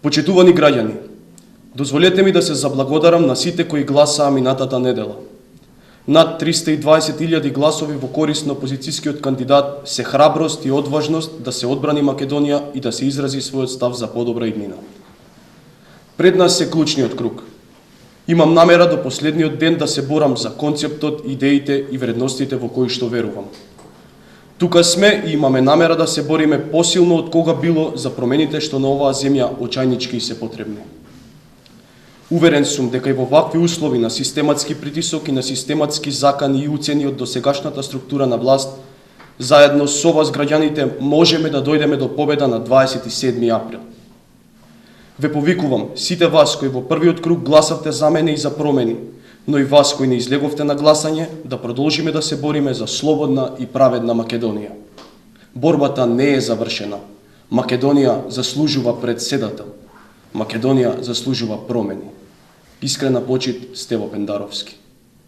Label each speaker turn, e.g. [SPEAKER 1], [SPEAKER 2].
[SPEAKER 1] Почитувани граѓани, дозволете ми да се заблагодарам на сите кои гласаа минатата недела. Над 320.000 гласови во корист на опозицијскиот кандидат се храброст и одважност да се одбрани Македонија и да се изрази својот став за подобра иднина. Пред нас е клучниот круг. Имам намера до последниот ден да се борам за концептот, идеите и вредностите во кои што верувам. Тука сме и имаме намера да се бориме посилно од кога било за промените што на оваа земја очајнички се потребни. Уверен сум дека и во вакви услови на систематски притисок и на систематски закани и уцени од досегашната структура на власт, заедно со вас граѓаните можеме да дојдеме до победа на 27 април. Ве повикувам сите вас кои во првиот круг гласавте за мене и за промени, но и вас кои не излеговте на гласање, да продолжиме да се бориме за слободна и праведна Македонија. Борбата не е завршена. Македонија заслужува председател. Македонија заслужува промени. Искрена почит, Стево Пендаровски.